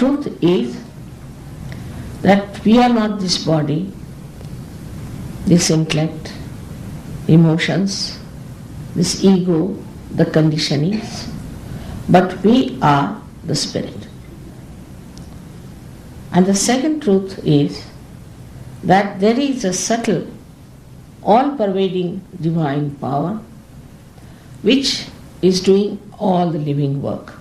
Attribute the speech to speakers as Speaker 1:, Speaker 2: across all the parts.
Speaker 1: truth is that we are not this body, this intellect, emotions, this ego, the conditionings, but we are the spirit. And the second truth is that there is a subtle, all-pervading divine power which is doing all the living work.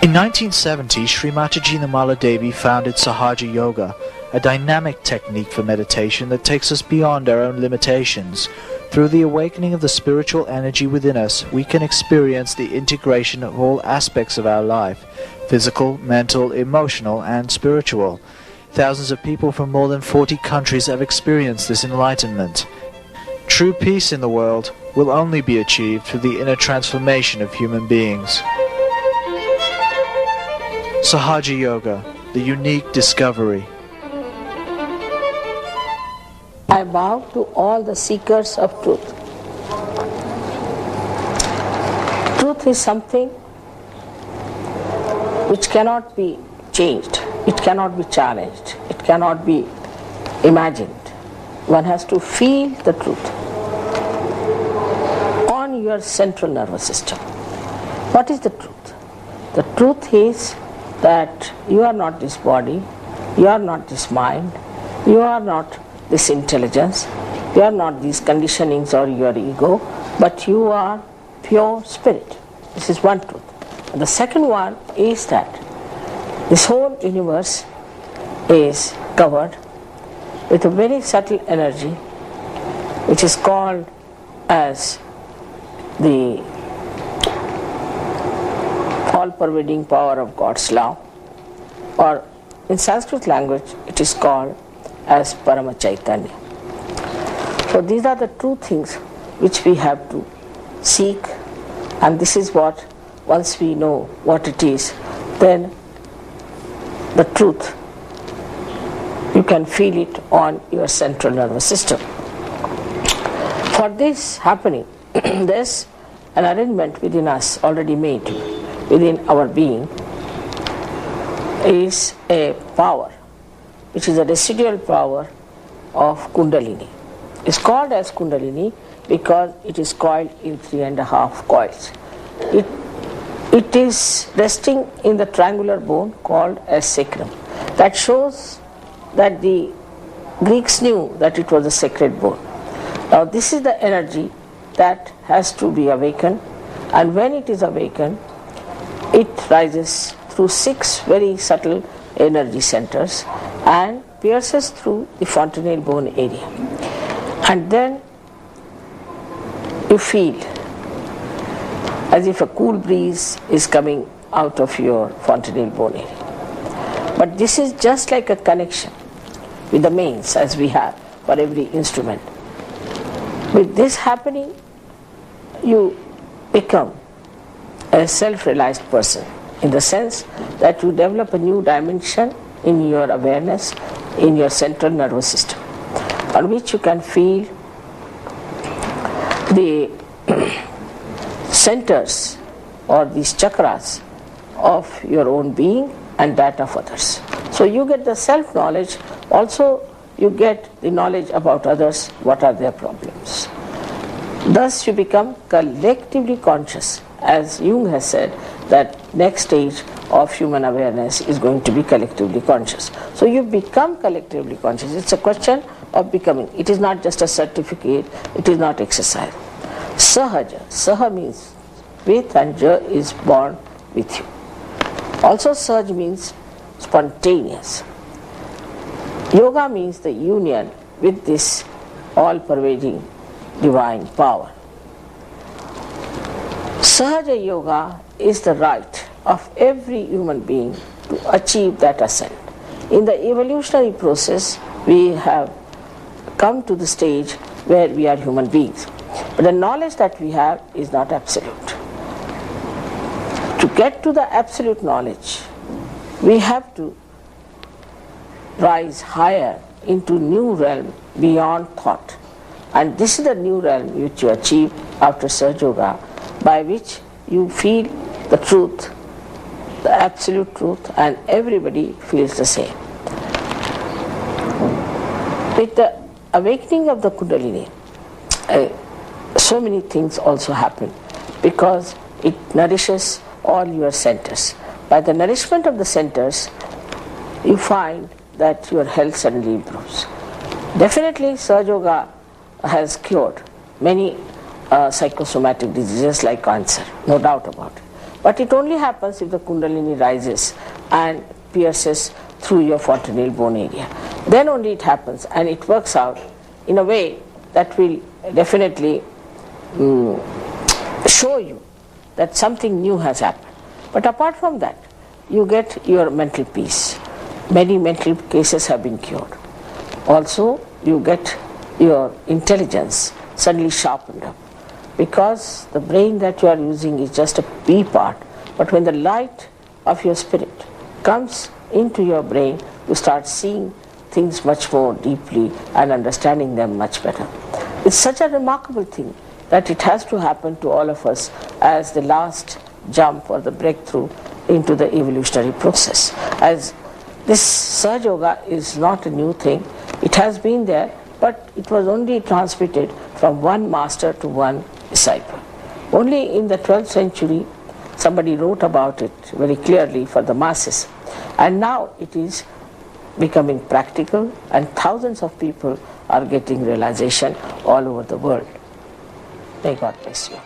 Speaker 2: In 1970, Sri Mathaji Namala Devi founded Sahajayoga, a dynamic technique for meditation that takes us beyond our own limitations. Through the awakening of the spiritual energy within us, we can experience the integration of all aspects of our life, physical, mental, emotional, and spiritual. Thousands of people from more than 40 countries have experienced this enlightenment. True peace in the world will only be achieved through the inner transformation of human beings. Sahajayoga, the unique discovery.
Speaker 1: I bow to all the seekers of truth. Truth is something which cannot be changed, it cannot be challenged, it cannot be imagined. One has to feel the truth on your central nervous system. What is the truth? The truth is that you are not this body, you are not this mind, you are not this intelligence, you are not these conditionings or your ego, but you are pure spirit. This is one truth. And the second one is that this whole universe is covered with a very subtle energy which is called as the all-pervading power of God's love, or in Sanskrit language it is called as Parama Chaitanya. So these are the two things which we have to seek, and this is what, once we know what it is, then the truth, you can feel it on your central nervous system. For this happening, there's an arrangement within us already made, within our being, is a power which is a residual power of Kundalini. It's called as Kundalini because it is coiled in 3.5 coils. It is resting in the triangular bone called as sacrum. That shows that the Greeks knew that it was a sacred bone. Now this is the energy that has to be awakened, and when it is awakened, it rises through 6 very subtle energy centers and pierces through the fontanelle bone area. And then you feel as if a cool breeze is coming out of your fontanelle bone area. But this is just like a connection with the mains as we have for every instrument. With this happening, you become a self-realized person, in the sense that you develop a new dimension in your awareness, in your central nervous system, on which you can feel the centers or these chakras of your own being and that of others. So you get the self-knowledge, also you get the knowledge about others, what are their problems. Thus you become collectively conscious. As Jung has said, that next stage of human awareness is going to be collectively conscious. So you become collectively conscious. It's a question of becoming. It is not just a certificate, it is not exercise. Sahaja, Saha means with, and Ja is born with you. Also Sahaj means spontaneous. Yoga means the union with this all-pervading divine power. Sahajayoga is the right of every human being to achieve that ascent. In the evolutionary process, we have come to the stage where we are human beings. But the knowledge that we have is not absolute. To get to the absolute knowledge, we have to rise higher into new realm beyond thought. And this is the new realm which you achieve after Sahaja Yoga, by which you feel the truth, the absolute truth, and everybody feels the same. With the awakening of the Kundalini, so many things also happen because it nourishes all your centers. By the nourishment of the centers, you find that your health suddenly improves. Definitely, Sahaja has cured many psychosomatic diseases like cancer, no doubt about it. But it only happens if the Kundalini rises and pierces through your fontanelle bone area. Then only it happens, and it works out in a way that will definitely show you that something new has happened. But apart from that, you get your mental peace. Many mental cases have been cured. Also, you get your intelligence suddenly sharpened up, because the brain that you are using is just a pea part, but when the light of your spirit comes into your brain, you start seeing things much more deeply and understanding them much better. It's such a remarkable thing that it has to happen to all of us as the last jump or the breakthrough into the evolutionary process. As this Sahaja is not a new thing, it has been there, but it was only transmitted from one master to one disciple. Only in the 12th century somebody wrote about it very clearly for the masses, and now it is becoming practical and thousands of people are getting realization all over the world. May God bless you.